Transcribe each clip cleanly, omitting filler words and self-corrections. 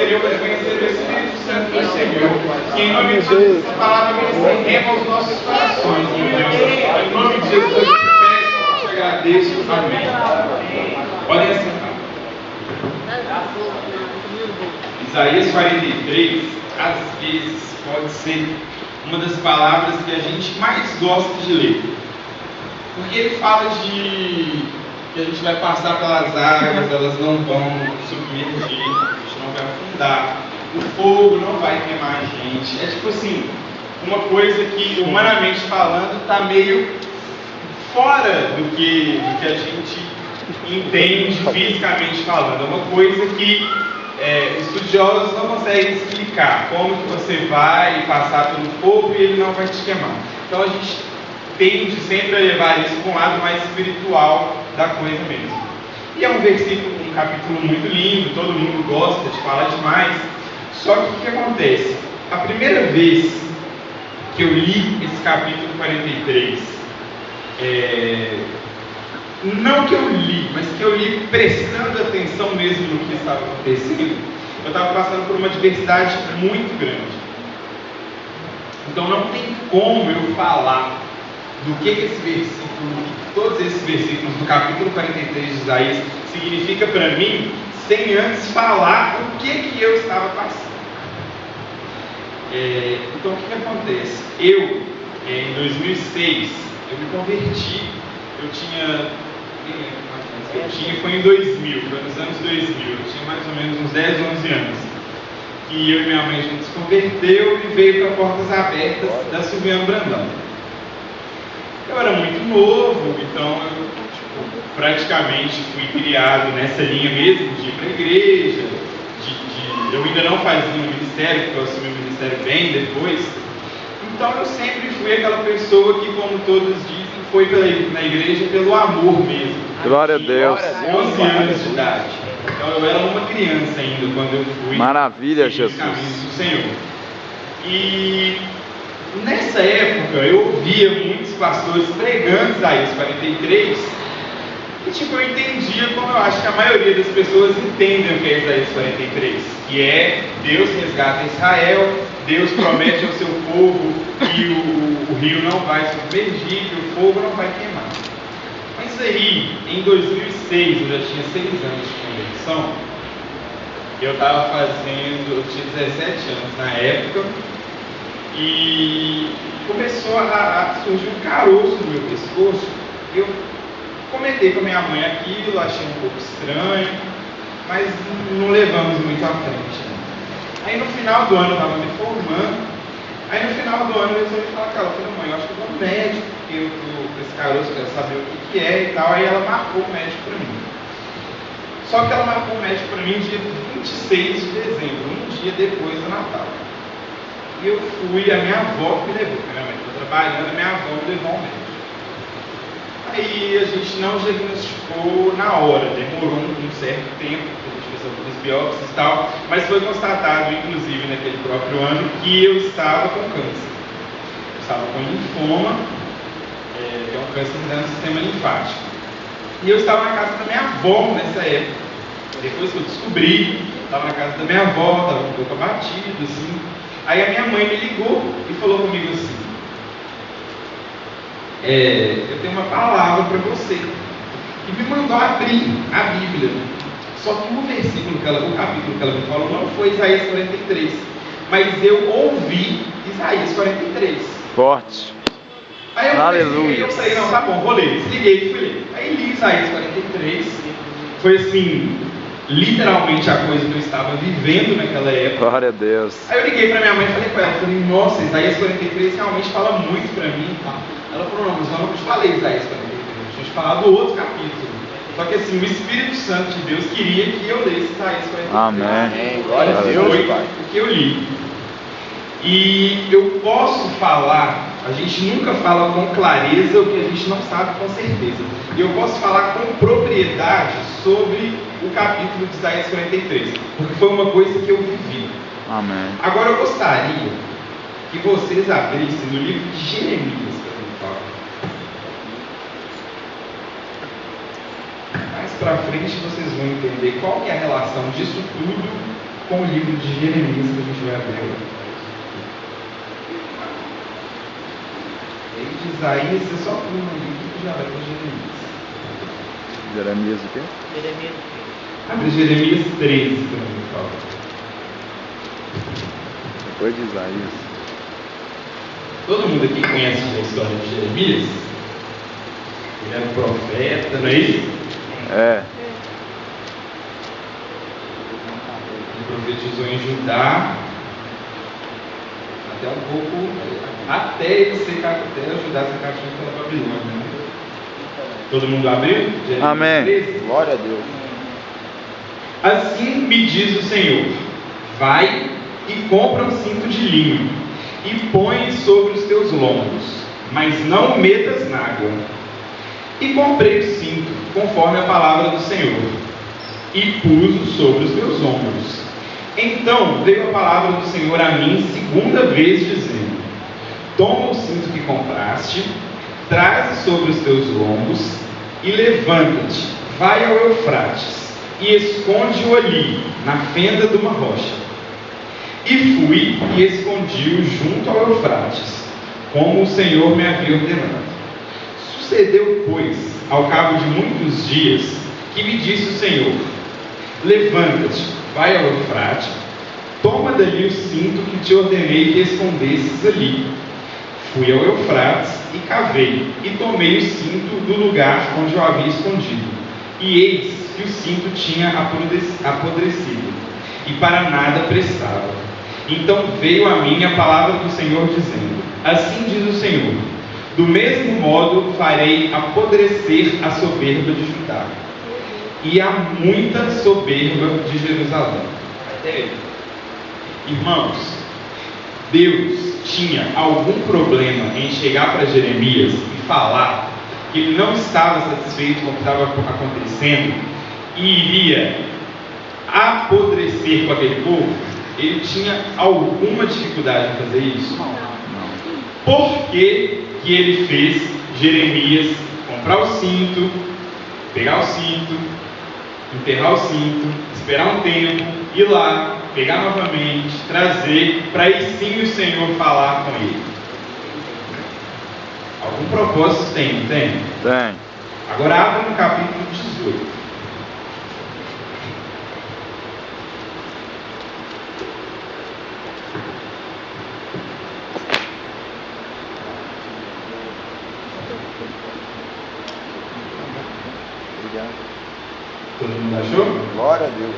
posterior vai conhecer o Espírito Santo do Senhor, que em nome de Jesus, essa palavra vem rema aos nossos corações, meu Deus. Em nome de Jesus, eu te peço, eu te agradeço. Amém. Podem assentar. Isaías 43, às vezes, pode ser uma das palavras que a gente mais gosta de ler. Porque ele fala de que a gente vai passar pelas águas, elas não vão submergir, a gente não vai afundar, o fogo não vai queimar a gente. É tipo assim, uma coisa que, humanamente falando, está meio fora do que a gente entende fisicamente falando. É uma coisa que estudiosos não conseguem explicar como que você vai passar pelo fogo e ele não vai te queimar. Então a gente tende sempre a levar isso para um lado mais espiritual da coisa mesmo. E é um versículo, um capítulo muito lindo, todo mundo gosta de falar demais. Só que o que acontece? A primeira vez que eu li esse capítulo 43, não que eu li, mas que eu li prestando atenção mesmo no que estava acontecendo, eu estava passando por uma adversidade muito grande. Então não tem como eu falar do que esse versículo, todos esses versículos do capítulo 43 de Isaías significa para mim, sem antes falar o que eu estava passando. Então o que acontece? Eu, em 2006, eu me converti, foi em 2000, foi nos anos 2000, eu tinha mais ou menos uns 10, 11 anos. E eu e minha mãe a gente se converteu e veio para Portas Abertas da Silviano Brandão. Eu era muito novo, então eu praticamente fui criado nessa linha mesmo, de ir para a igreja, eu ainda não fazia um ministério, porque eu assumi o ministério bem depois. Então eu sempre fui aquela pessoa que, como todos dizem, foi na igreja pelo amor mesmo. Glória a Deus. 11 anos de idade. Então eu era uma criança ainda quando eu fui. Maravilha, Jesus. Os caminhos do Senhor. E nessa época eu ouvia muitos pastores pregando Isaías 43. E eu entendia como eu acho que a maioria das pessoas entendem o que é Isaías 43. Que é Deus resgata Israel, Deus promete ao seu povo que o rio não vai submergir, que o fogo não vai queimar. Mas aí, em 2006, eu já tinha 6 anos de conversão, eu tinha 17 anos na época, e começou a surgir um caroço no meu pescoço. Eu comentei com a minha mãe aquilo, achei um pouco estranho, mas não levamos muito à frente. Aí no final do ano eu estava me formando, aí no final do ano eu resolvi falar com ela, falei, mãe, eu acho que eu vou no médico, porque eu tô com esse caroço, quero saber o que é e tal. Aí ela marcou o médico para mim. Só que ela marcou o médico para mim dia 26 de dezembro, um dia depois do Natal. E eu fui, a minha avó me levou, porque minha mãe estava trabalhando, a minha avó me levou ao médico. Aí a gente não diagnosticou na hora, demorou um certo tempo, a gente fez algumas biópsias e tal, mas foi constatado, inclusive naquele próprio ano, que eu estava com câncer. Eu estava com linfoma, que é um câncer no sistema linfático. E eu estava na casa da minha avó nessa época. Depois que eu descobri, eu estava na casa da minha avó, estava um pouco abatido, assim. Aí a minha mãe me ligou e falou comigo assim, eu tenho uma palavra para você. E me mandou abrir a Bíblia. Só que o capítulo que ela me falou não foi Isaías 43, mas eu ouvi Isaías 43. Forte. Aí eu Aleluia. Eu falei, não, tá bom, vou ler. Desliguei e fui ler. Aí li Isaías 43. Foi assim, literalmente a coisa que eu estava vivendo naquela época. Glória a Deus. Aí eu liguei para minha mãe e falei com ela, falei, nossa, Isaías 43 realmente fala muito para mim. Ela falou, não, mas eu não te falei Isaías 43, eu tinha te falado do outro capítulo. Só que assim, o Espírito Santo de Deus queria que eu lesse Isaías 43. Amém. Glória a Deus, foi o que eu li. E eu posso falar, a gente nunca fala com clareza o que a gente não sabe com certeza. E eu posso falar com propriedade sobre o capítulo de Isaías 43, porque foi uma coisa que eu vivi. Amém. Agora eu gostaria que vocês abrissem no livro de Jeremias para mim falar. Mais para frente vocês vão entender qual que é a relação disso tudo com o livro de Jeremias que a gente vai abrir agora. E de Isaías, você só pula no livro que já vai para Jeremias. Jeremias o quê? Jeremias. Abre Jeremias 13 para mim, por favor. Depois de Isaías. Todo mundo aqui conhece a história de Jeremias? Ele era um profeta, não é isso? É. Ele profetizou em Judá até um pouco, até Judá ser cativo pela Babilônia. Né? Todo mundo abriu? Jeremias Amém. 13? Glória a Deus. Assim me diz o Senhor: vai e compra um cinto de linho e põe sobre os teus lombos, mas não o metas na água. E comprei o cinto, conforme a palavra do Senhor, e pus-o sobre os meus ombros. Então veio a palavra do Senhor a mim segunda vez, dizendo: toma o cinto que compraste, traze sobre os teus lombos, e levanta-te, vai ao Eufrates, e esconde-o ali, na fenda de uma rocha. E fui e escondi-o junto ao Eufrates, como o Senhor me havia ordenado. Sucedeu, pois, ao cabo de muitos dias, que me disse o Senhor: levanta-te, vai ao Eufrates, toma dali o cinto que te ordenei que escondesses ali. Fui ao Eufrates e cavei, e tomei o cinto do lugar onde eu havia escondido. E eis que o cinto tinha apodrecido, e para nada prestava. Então veio a mim a palavra do Senhor, dizendo: assim diz o Senhor, do mesmo modo farei apodrecer a soberba de Judá, e a muita soberba de Jerusalém. Até aí. Irmãos, Deus tinha algum problema em chegar para Jeremias e falar que ele não estava satisfeito com o que estava acontecendo e iria apodrecer com aquele povo? Ele tinha alguma dificuldade em fazer isso? Não. Por que ele fez Jeremias comprar o cinto, pegar o cinto, enterrar o cinto, esperar um tempo, ir lá, pegar novamente, trazer, para aí sim o Senhor falar com ele? Algum propósito tem, não tem? Tem. Agora abra no capítulo 18. Obrigado. Todo mundo achou? Glória a Deus.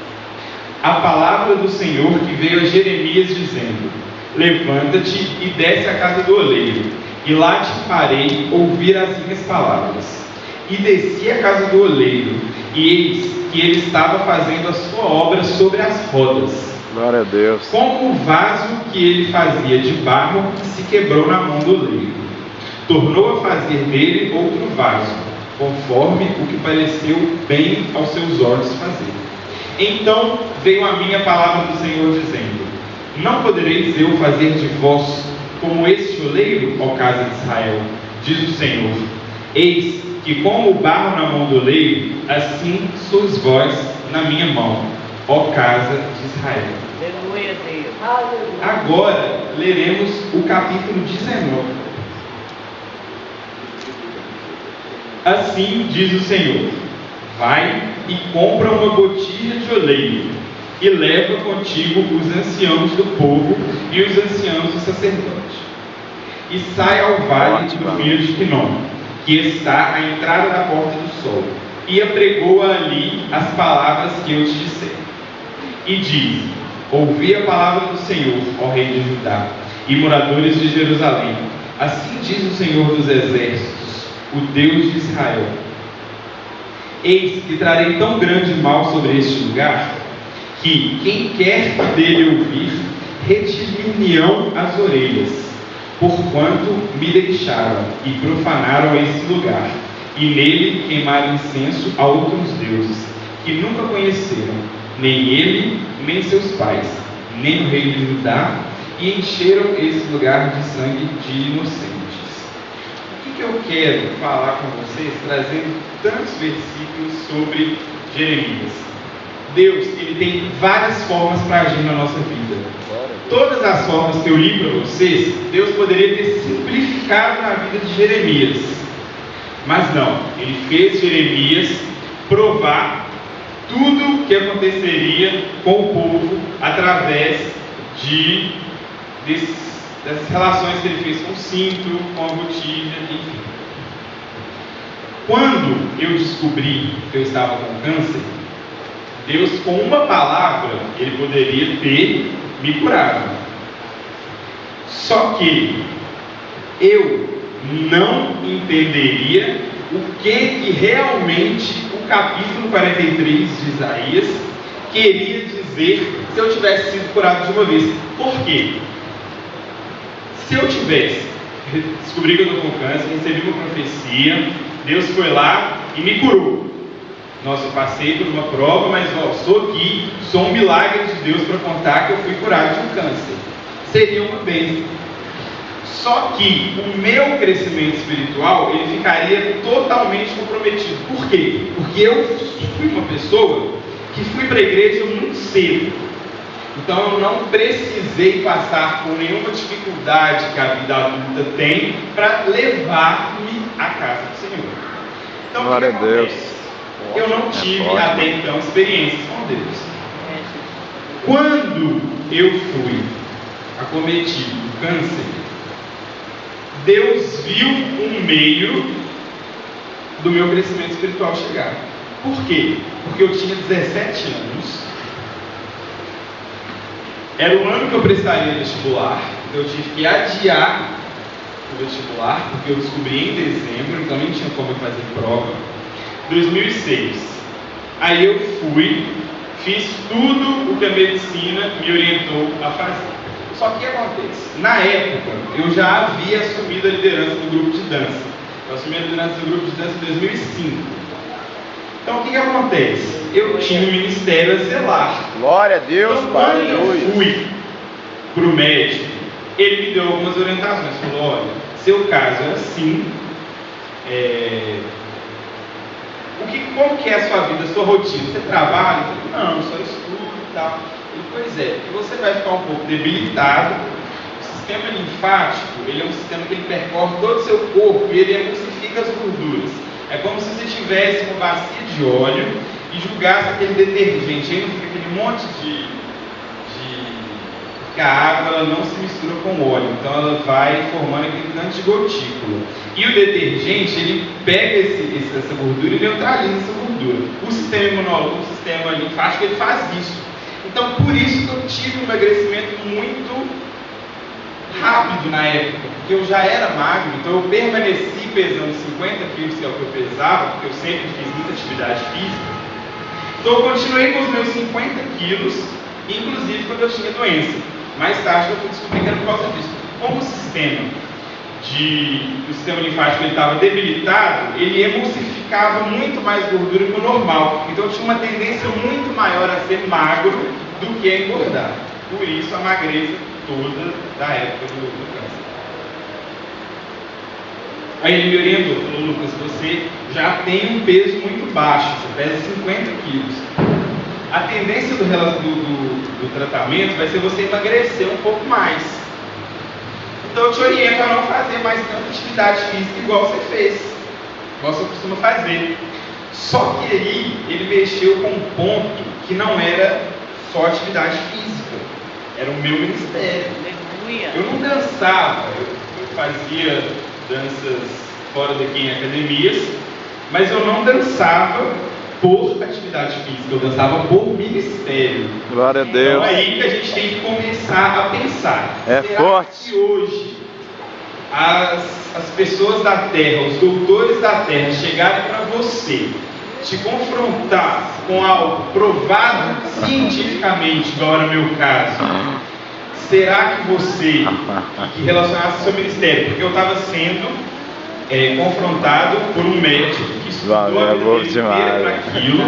A palavra do Senhor que veio a Jeremias dizendo: levanta-te e desce à casa do oleiro, e lá te farei ouvir as minhas palavras. E desci à casa do oleiro, e eis que ele estava fazendo a sua obra sobre as rodas, Glória a Deus. como o vaso que ele fazia de barro que se quebrou na mão do oleiro. Tornou a fazer dele outro vaso, conforme o que pareceu bem aos seus olhos fazer. Então veio a mim a palavra do Senhor, dizendo: não podereis eu fazer de vós como este oleiro, ó casa de Israel, diz o Senhor. Eis que como o barro na mão do oleiro, assim sois vós na minha mão, ó casa de Israel. Aleluia, Deus. Agora leremos o capítulo 19. Assim diz o Senhor: vai e compra uma botija de oleiro, e leva contigo os anciãos do povo e os anciãos do sacerdote, e sai ao vale do filho de Quinom, que está à entrada da porta do sol, e apregoa ali as palavras que eu te disser. E diz: ouvi a palavra do Senhor, ó rei de Judá, e moradores de Jerusalém. Assim diz o Senhor dos exércitos, o Deus de Israel: eis que trarei tão grande mal sobre este lugar, que quem quer dele ouvir, retire-lhe-ão as orelhas, porquanto me deixaram e profanaram esse lugar, e nele queimaram incenso a outros deuses, que nunca conheceram, nem ele, nem seus pais, nem o rei de Judá, e encheram esse lugar de sangue de inocentes. O que eu quero falar com vocês, trazendo tantos versículos sobre Jeremias? Deus, ele tem várias formas para agir na nossa vida. Todas as formas que eu li para vocês, Deus poderia ter simplificado na vida de Jeremias. Mas não, ele fez Jeremias provar tudo o que aconteceria com o povo através dessas relações que ele fez com o cinto, com a botija, enfim. Quando eu descobri que eu estava com câncer, Deus, com uma palavra, ele poderia ter me curado. Só que eu não entenderia o que realmente o capítulo 43 de Isaías queria dizer se eu tivesse sido curado de uma vez. Por quê? Se eu tivesse descobri que eu estou com câncer, recebi uma profecia, Deus foi lá e me curou. Nossa, eu passei por uma prova, mas sou aqui, sou um milagre de Deus para contar que eu fui curado de um câncer. Seria uma bênção. Só que o meu crescimento espiritual, ele ficaria totalmente comprometido. Por quê? Porque eu fui uma pessoa que fui para a igreja muito cedo. Então eu não precisei passar por nenhuma dificuldade que a vida adulta tem para levar-me à casa do Senhor. Então, glória a Deus. Eu não tive até então experiências com Deus. Quando eu fui acometido do câncer, Deus viu um meio do meu crescimento espiritual chegar. Por quê? Porque eu tinha 17 anos. Era o ano que eu prestaria vestibular. Eu tive que adiar o vestibular, porque eu descobri em dezembro, então nem tinha como eu fazer prova. 2006. Aí eu fui, fiz tudo o que a medicina me orientou a fazer. Só que o que acontece? Na época, eu já havia assumido a liderança do grupo de dança. Eu assumi a liderança do grupo de dança em 2005. Então o que acontece? Eu tinha um ministério a zelar. Glória a Deus, então, Pai. Quando eu fui para o médico, ele me deu algumas orientações. Falou: olha, seu caso é assim. Como que é a sua vida, a sua rotina? Você trabalha? Eu falei: não, só estudo e tal. Ele: pois é, você vai ficar um pouco debilitado. O sistema linfático, ele é um sistema que ele percorre todo o seu corpo e ele emulsifica as gorduras. É como se você tivesse uma bacia de óleo e jogasse aquele detergente. Aí fica aquele monte porque a água ela não se mistura com o óleo, então ela vai formando aquele tanto de gotícula. E o detergente, ele pega essa gordura e neutraliza essa gordura. O sistema imunológico, o sistema linfático, ele faz isso. Então, por isso que eu tive um emagrecimento muito rápido na época, porque eu já era magro, então eu permaneci pesando 50 quilos, que é o que eu pesava, porque eu sempre fiz muita atividade física. Então eu continuei com os meus 50 quilos, inclusive quando eu tinha doença. Mais tarde eu fui descobrir que era por causa disso. Como o sistema linfático estava debilitado, ele emulsificava muito mais gordura que o normal. Então eu tinha uma tendência muito maior a ser magro do que a engordar. Por isso a magreza toda da época do câncer. Aí ele me orientou, falou: Lucas, você já tem um peso muito baixo, você pesa 50 quilos. A tendência do tratamento vai ser você emagrecer um pouco mais. Então eu te oriento a não fazer mais tanta atividade física igual você fez, igual você costuma fazer. Só que aí ele mexeu com um ponto que não era só atividade física, era o meu ministério. Eu não dançava, eu fazia danças fora daqui em academias, mas eu não dançava por atividade física, eu dançava por ministério. Glória a Deus. Então é aí que a gente tem que começar a pensar. É será forte. que hoje as pessoas da terra, os doutores da terra chegarem para você, te confrontar com algo provado cientificamente, igual era o meu caso, será que você, que relacionasse ao seu ministério, porque eu estava sendo confrontado por um médico que estudou a vida inteira para aquilo,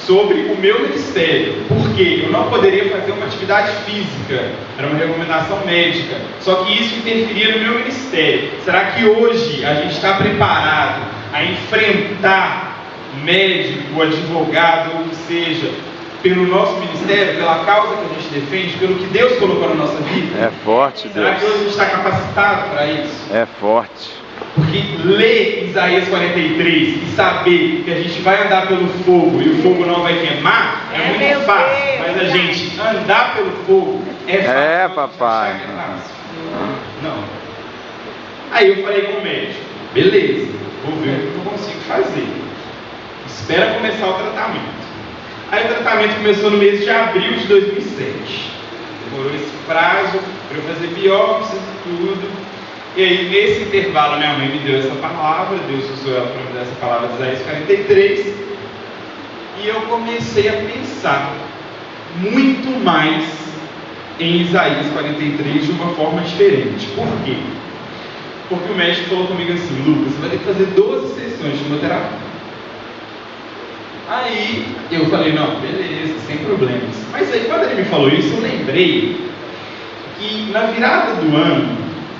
sobre o meu ministério, porque eu não poderia fazer uma atividade física, era uma recomendação médica, só que isso interferia no meu ministério. Será que hoje a gente está preparado a enfrentar médico, advogado, ou que seja, pelo nosso ministério, pela causa que a gente defende, pelo que Deus colocou na nossa vida? É forte, Será que hoje a Deus. gente está capacitado para isso? É forte. Porque ler Isaías 43 e saber que a gente vai andar pelo fogo e o fogo não vai queimar é muito meu fácil. Deus, Mas a gente andar pelo fogo é fácil. É, Nós papai. achar que é fácil. Não. Aí eu falei com o médico, beleza, vou ver o que eu consigo fazer. Espera começar o tratamento. Aí o tratamento começou no mês de abril de 2007. Demorou esse prazo para eu fazer biópsias e tudo. E aí, nesse intervalo, minha mãe me deu essa palavra, Deus usou ela para me dar essa palavra de Isaías 43, e eu comecei a pensar muito mais em Isaías 43 de uma forma diferente. Por quê? Porque o médico falou comigo assim: Lucas, você vai ter que fazer 12 sessões de quimioterapia. Aí eu falei: não, beleza, sem problemas. Mas aí, quando ele me falou isso, eu lembrei que na virada do ano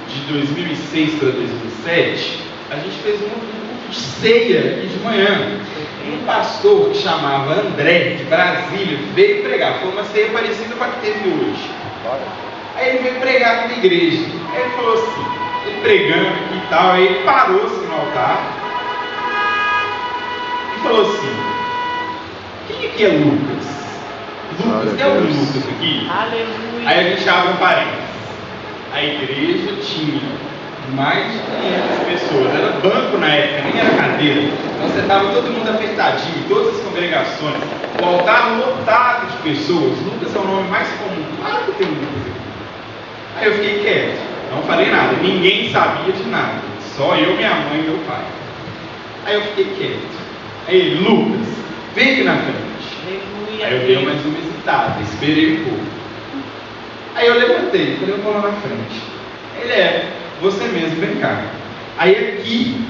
de 2006 para 2007, a gente fez um culto de ceia aqui de manhã. Um pastor que chamava André, de Brasília, veio pregar. Foi uma ceia parecida com a que teve hoje. Aí ele veio pregar aqui na igreja. Aí ele falou assim, ele pregando aqui e tal, aí ele parou-se no altar e falou assim: quem aqui é Lucas? Lucas, tem algum Lucas aqui? Aleluia. Aí a gente abre um parênteses. A igreja tinha mais de 500 pessoas, era banco na época, nem era cadeira. Então você estava todo mundo apertadinho, todas as congregações, o altar lotado de pessoas. Lucas é o nome mais comum, claro que tem Lucas aqui. Aí eu fiquei quieto, não falei nada, ninguém sabia de nada, só eu, minha mãe e meu pai. Aí eu fiquei quieto. Aí ele: Lucas, vem aqui na frente. Aleluia. Aí eu dei mais uma hesitada, esperei um pouco. Aí eu levantei, falei: eu vou lá na frente. Ele: você mesmo, vem cá. Aí aqui,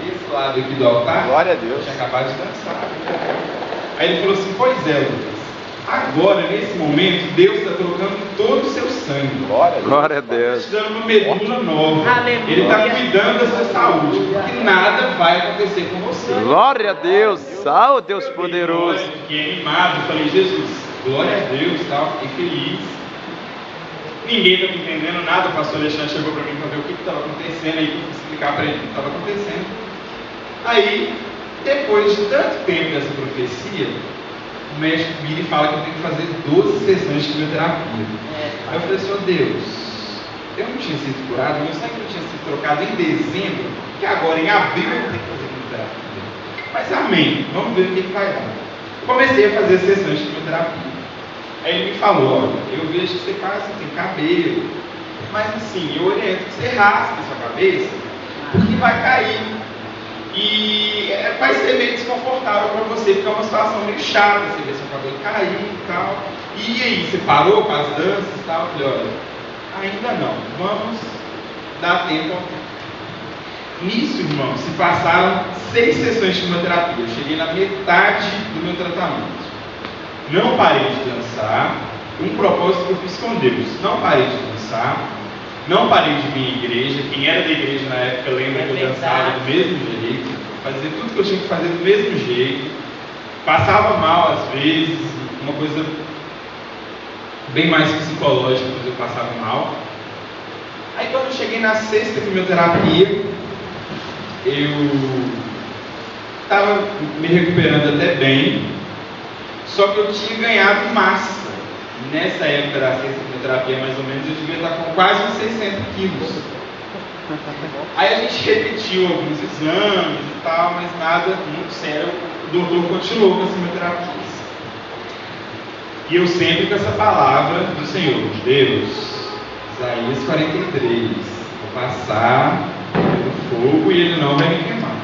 desse lado aqui do altar, Glória a Deus. eu tinha acabado de dançar. Aí ele falou assim: pois é, Lucas, agora, nesse momento, Deus está trocando todo o seu sangue. Glória a Está Deus. te dando uma medula nova. Aleluia. Ele está cuidando da sua saúde, porque nada vai acontecer com você. Glória a Deus. Ó Deus poderoso. Eu fiquei animado, falei: Jesus, glória a Deus, tal, fiquei feliz. Ninguém estava entendendo nada. O pastor Alexandre chegou para mim para ver o que estava acontecendo, aí eu explicar para ele o que estava acontecendo. Aí, depois de tanto tempo dessa profecia, o médico vira e fala que eu tenho que fazer 12 sessões de quimioterapia. Aí eu falei: Senhor Deus, eu não tinha sido curado, meu sangue não tinha sido trocado em dezembro, que agora em abril eu tenho que fazer quimioterapia. Mas amém, vamos ver o que vai dar. Comecei a fazer sessões de quimioterapia. Aí ele me falou: olha, eu vejo que você quase tem cabelo, mas assim, eu oriento que você raspe a sua cabeça, porque vai cair. E vai ser meio desconfortável para você, porque é uma situação meio chata, você vê seu cabelo cair e tal. E aí, você parou com as danças e tal? Eu falei: olha, ainda não, vamos dar tempo ao tempo. Nisso, irmão, se passaram 6 sessões de quimioterapia. Eu cheguei na metade do meu tratamento. Não parei de dançar. Um propósito que eu fiz com Deus: não parei de dançar, não parei de vir à igreja. Quem era da igreja na época lembra que eu dançava do mesmo jeito, fazia tudo que eu tinha que fazer do mesmo jeito, passava mal às vezes, uma coisa bem mais psicológica, mas eu passava mal. Aí quando eu cheguei na 6ª quimioterapia, eu estava me recuperando até bem, só que eu tinha ganhado massa. Nessa época da 6ª quimioterapia, mais ou menos, eu devia estar com quase uns 600 quilos. Aí a gente repetiu alguns exames e tal, mas nada muito sério. O doutor continuou com as quimioterapias. E eu sempre com essa palavra do Senhor: Deus, Isaías 43, vou passar pelo fogo e ele não vai me queimar.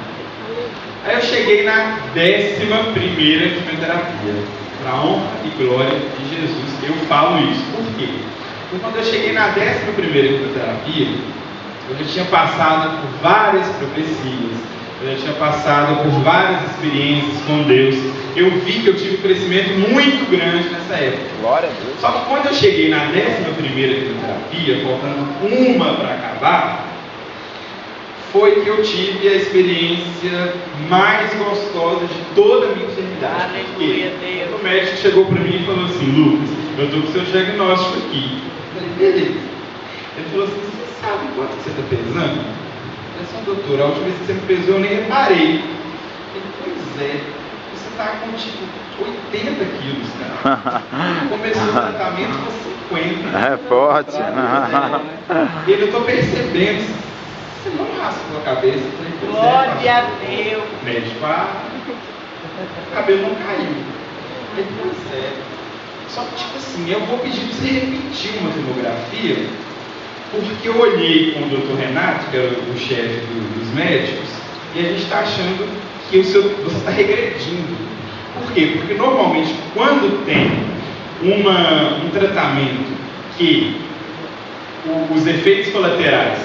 Aí eu cheguei na 11ª quimioterapia. Para a honra e glória de Jesus, eu falo isso. Por quê? Porque quando eu cheguei na 11ª quimioterapia, eu já tinha passado por várias profecias, eu já tinha passado por várias experiências com Deus. Eu vi que eu tive um crescimento muito grande nessa época. Glória a Deus. Só que quando eu cheguei na 11ª quimioterapia, faltando uma para acabar, foi que eu tive a experiência mais gostosa de toda a minha enfermidade. Aleluia, Deus. O médico chegou para mim e falou assim: Lucas, eu estou com o seu diagnóstico aqui. Eu falei: beleza. Ele falou assim: você sabe quanto que você está pesando? Eu falei assim: doutor, a última vez que você me pesou eu nem reparei. Ele: pois é, você está com tipo 80 quilos, cara. Começou o tratamento com 50. É forte. Ele: eu estou percebendo. Você não raspou a cabeça? Eu falei: pois Glória é, a pastor. Deus. Médico: o cabelo não caiu. Ele: pois é. Só que, tipo assim, eu vou pedir para você repetir uma tomografia, porque eu olhei com o Dr. Renato, que era o chefe dos médicos, e a gente está achando que você está regredindo. Por quê? Porque normalmente, quando tem um tratamento que os efeitos colaterais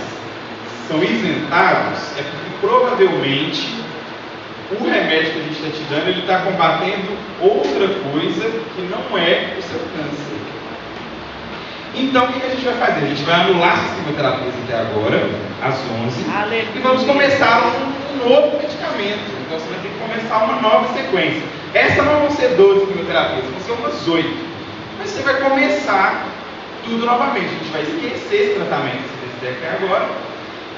são isentados, é porque provavelmente o remédio que a gente está te dando, ele está combatendo outra coisa que não é o seu câncer. Então, o que a gente vai fazer? A gente vai anular as quimioterapias até agora, às 11, Aleluia. e vamos começar um novo medicamento. Então, você vai ter que começar uma nova sequência. Essas não vão ser 12 quimioterapias, vão ser umas 8. Mas você vai começar tudo novamente. A gente vai esquecer esse tratamento que você fizer até agora,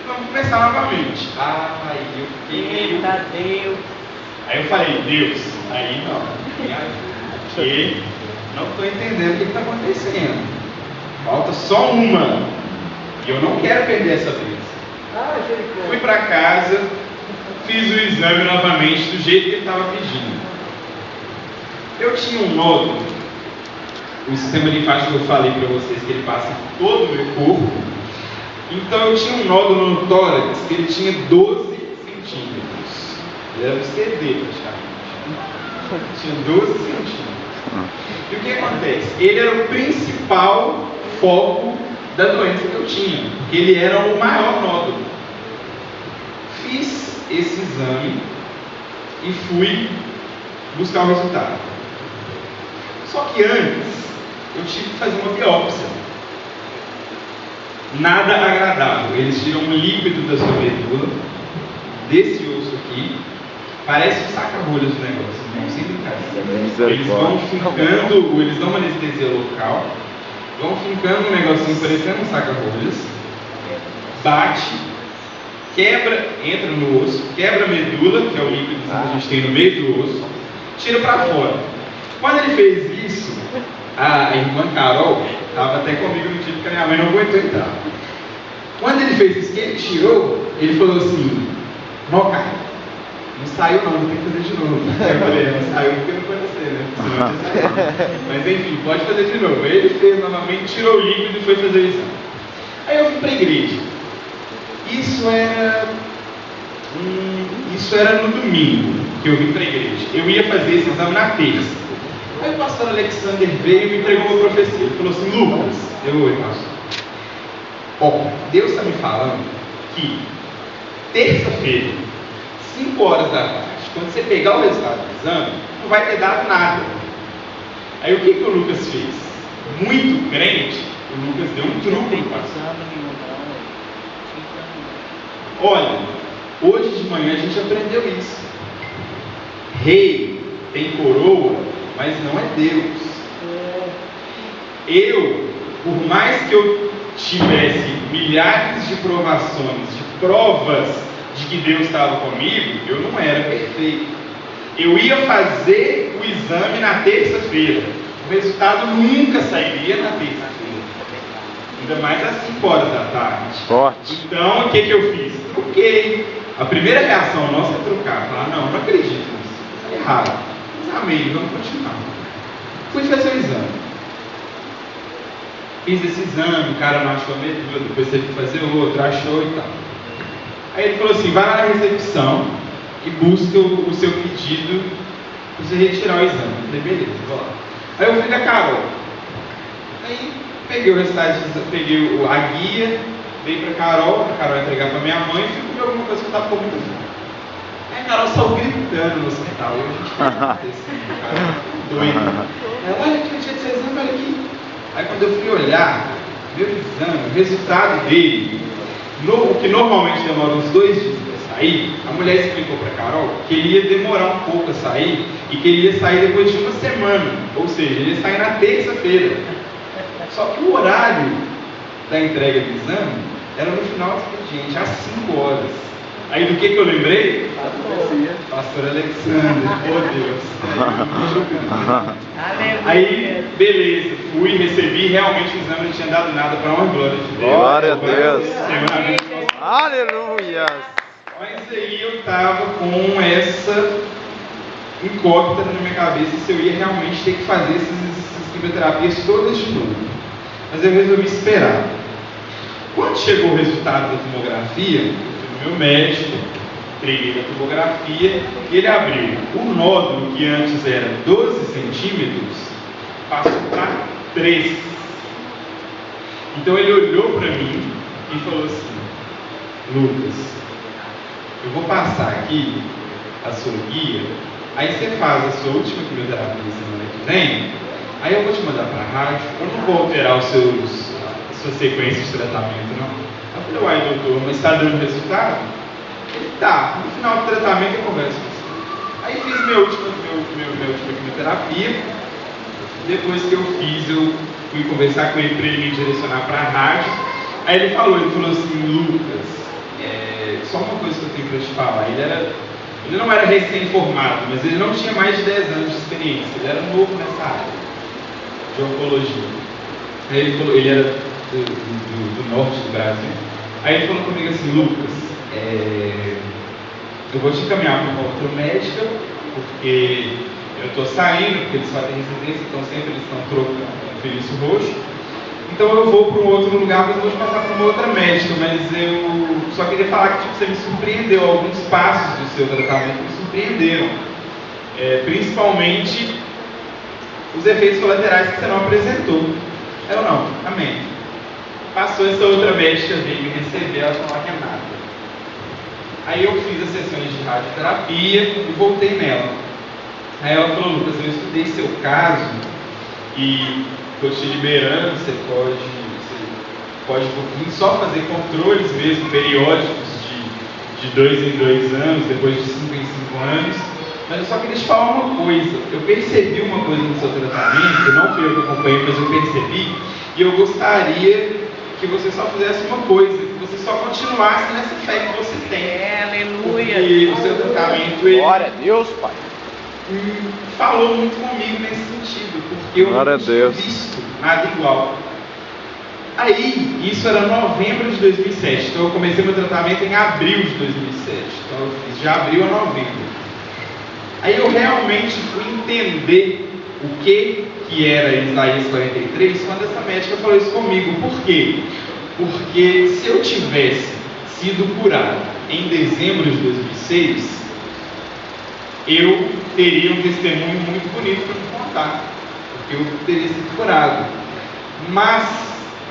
e vamos começar novamente. Aí eu fiquei... Eita Deus. Aí eu falei: Deus, aí não, me ajuda, porque não estou entendendo o que está acontecendo. Falta só uma, e eu não quero perder essa vez. Fui para casa, fiz o exame novamente do jeito que ele estava pedindo. Eu tinha um nódulo, o sistema linfático que eu falei para vocês que ele passa por todo o meu corpo. Então eu tinha um nódulo no tórax que ele tinha 12 centímetros. Ele era um CD praticamente. Tinha 12 centímetros. E o que acontece? Ele era o principal foco da doença que eu tinha, porque ele era o maior nódulo. Fiz esse exame e fui buscar o resultado. Só que antes eu tive que fazer uma biópsia. Nada agradável. Eles tiram um líquido da sua medula, desse osso aqui, parece um saca-rolhas do negócio, não sem brincadeira. Eles vão fincando, eles dão uma anestesia local, vão fincando um negocinho parecendo um saca-rolhas, bate, quebra, entra no osso, quebra a medula, que é o líquido que a gente tem no meio do osso, tira para fora. Quando ele fez isso, a irmã Carol estava até comigo no dia que a minha mãe não aguentou entrar. Quando ele fez isso, que ele tirou, ele falou assim: não, cara, não saiu não, tem que fazer de novo. Eu falei: não saiu porque não pode ser, né? Senão tinha saído. Mas enfim, pode fazer de novo. Ele fez novamente, tirou o líquido e foi fazer o exame. Aí eu vim para a igreja. Isso era no domingo que eu vim para a igreja. Eu ia fazer esse exame na terça. Aí o pastor Alexander veio e me entregou uma profecia. Ele falou assim: Lucas, oi, pastor. Deus está me falando que terça-feira, 5 horas da tarde, quando você pegar o resultado do exame, não vai ter dado nada. Aí o que o Lucas fez? Muito crente, o Lucas deu um truque no pastor. Olha, hoje de manhã a gente aprendeu isso. Rei tem coroa, mas não é Deus. Eu, por mais que eu tivesse milhares de provações, de provas de que Deus estava comigo, eu não era perfeito. Eu ia fazer o exame na terça-feira. O resultado nunca sairia na terça-feira. Ainda mais às 5 horas da tarde. Forte. Então, o que eu fiz? Truquei. A primeira reação nossa é trucar. Falar: não acredito nisso. Isso é errado. Mas amém, vamos continuar. Fui fazer o exame. Fiz esse exame, o cara não achou a medula, depois teve que fazer outro, achou e tal. Aí ele falou assim: vai lá na recepção e busca o seu pedido para você retirar o exame. Eu falei: beleza, vou lá. Aí eu fui com a Carol. Aí peguei o resultado, peguei a guia, dei para a Carol entregar para minha mãe e fui comer alguma coisa que eu estava com muita fome. Aí a Carol saiu gritando no hospital. E a gente ficou assim, cara, doido. Ela: olha aqui, eu tinha esse exame, olha aqui. Aí quando eu fui olhar, meu exame, o resultado dele O que normalmente demora uns 2 dias para sair, a mulher explicou para Carol que ele ia demorar um pouco a sair e que ele ia sair depois de uma semana, ou seja, ele ia sair na terça-feira. Só que o horário da entrega do exame era no final do expediente, às 5 horas. Aí do que eu lembrei? Pastor Alexandre, oh Deus. Aí, beleza, fui, recebi, realmente o exame não tinha dado nada para uma glória de Deus. Glória a Deus. Aleluia. Mas aí eu estava com essa incógnita na minha cabeça se eu ia realmente ter que fazer essas quimioterapias todas de novo. Mas eu resolvi esperar. Quando chegou o resultado da tomografia, eu fui no meu médico, entreguei a tomografia e ele abriu. O nódulo, que antes era 12 centímetros, passou para 3. Então ele olhou para mim e falou assim: Lucas, eu vou passar aqui a sua guia, aí você faz a sua última quimioterapia semana que vem, aí eu vou te mandar para a rádio, eu não vou alterar a sua sequência de tratamento, não. Eu falei: uai, doutor, mas está dando resultado? Ele: tá, no final do tratamento eu converso com você. Aí fiz minha última quimioterapia. Depois que eu fiz, eu fui conversar com ele para ele me direcionar para a rádio. Aí ele falou assim: Lucas, só uma coisa que eu tenho para te falar. Ele não era recém-formado, mas ele não tinha mais de 10 anos de experiência. Ele era novo nessa área de oncologia. Aí ele falou, ele era do norte do Brasil. Aí ele falou comigo assim: Lucas, eu vou te encaminhar para uma outra médica, porque eu estou saindo, porque eles fazem residência, então sempre eles estão trocando o Felício Roxo. Então eu vou para um outro lugar, mas eu vou te passar para uma outra médica. Mas eu só queria falar que você me surpreendeu. Alguns passos do seu tratamento me surpreenderam. Principalmente os efeitos colaterais que você não apresentou. Eu não, amém. Passou essa outra médica, veio me receber, ela falou que é nada. Aí eu fiz as sessões de radioterapia e voltei nela. Aí ela falou: Lucas, eu estudei seu caso e estou te liberando, você pode vir só fazer controles mesmo, periódicos de 2 em 2 anos, depois de 5 em 5 anos. Mas eu só queria te falar uma coisa. Eu percebi uma coisa no seu tratamento, não fui eu que acompanhei, mas eu percebi, e eu gostaria que você só fizesse uma coisa, que você só continuasse nessa fé que você tem. Aleluia. Porque o seu tratamento, ele Glória a Deus, Pai. falou muito comigo nesse sentido, porque eu Glória não a tinha Deus. visto nada igual. Aí, isso era novembro de 2007, então eu comecei meu tratamento em abril de 2007, então eu fiz de abril a novembro. Aí eu realmente fui entender o que era Isaías 43 quando essa médica falou isso comigo. Por quê? Porque se eu tivesse sido curado em dezembro de 2006, eu teria um testemunho muito bonito para me contar, porque eu teria sido curado. Mas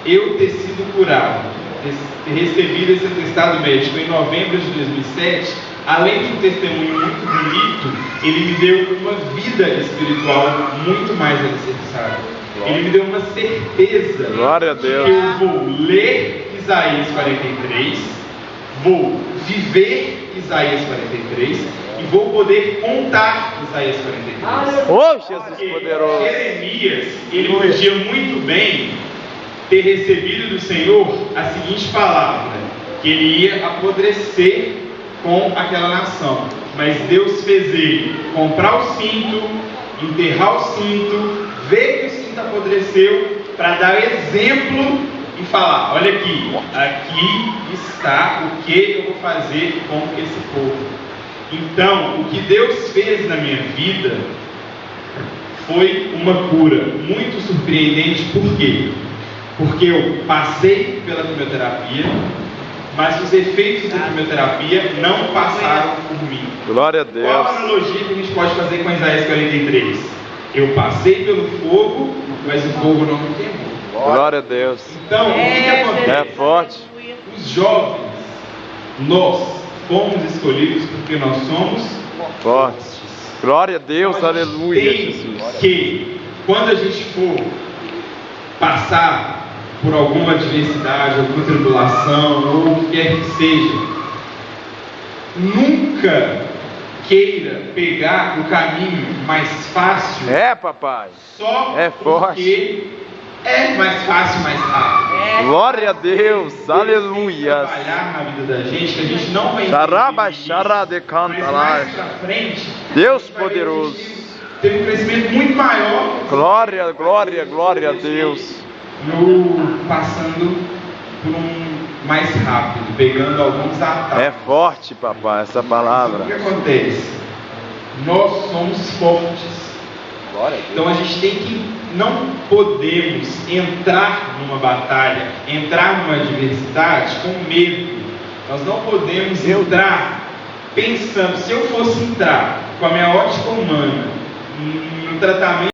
eu ter sido curado, ter recebido esse atestado médico em novembro de 2007, além de um testemunho muito bonito, ele me deu uma vida espiritual muito mais alicerçada. Ele me deu uma certeza Glória a de Deus. que eu vou ler Isaías 43, vou viver Isaías 43 e vou poder contar Isaías 43. Oh, Jesus Porque poderoso. Jeremias, ele podia muito bem ter recebido do Senhor a seguinte palavra, que ele ia apodrecer com aquela nação, mas Deus fez ele comprar o cinto, enterrar o cinto, ver que o cinto apodreceu, para dar exemplo e falar: olha aqui está o que eu vou fazer com esse povo. Então, o que Deus fez na minha vida foi uma cura muito surpreendente. Por quê? Porque eu passei pela quimioterapia, mas os efeitos da quimioterapia não passaram por mim. Glória a Qual a Deus. analogia que a gente pode fazer com Isaías 43? Eu passei pelo fogo, mas o fogo não me queimou. Glória a Deus. Então, o que acontece? É forte. Os jovens, nós fomos escolhidos porque nós somos Forte. Glória a Deus. Então, a gente Aleluia, tem Jesus. que, quando a gente for passar por alguma adversidade, alguma tribulação, ou o que quer que seja, nunca queira pegar o caminho mais fácil papai. só É porque é mais fácil, mais rápido. Glória a Deus. Deus tem que Aleluia. trabalhar na vida da gente, que a gente não vai Xaraba, entender isso, xarade, canta mas lá. mais pra frente, Deus a gente vai ver que a poderoso. gente teve um crescimento muito maior. Glória, glória, glória a Deus. Passando por um mais rápido, pegando alguns atalhos. É forte, papai, essa O que palavra. acontece? Nós somos fortes. Glória a Então a gente tem que, não podemos entrar numa batalha, entrar numa adversidade com medo. Nós não podemos entrar pensando, se eu fosse entrar com a minha ótica humana no tratamento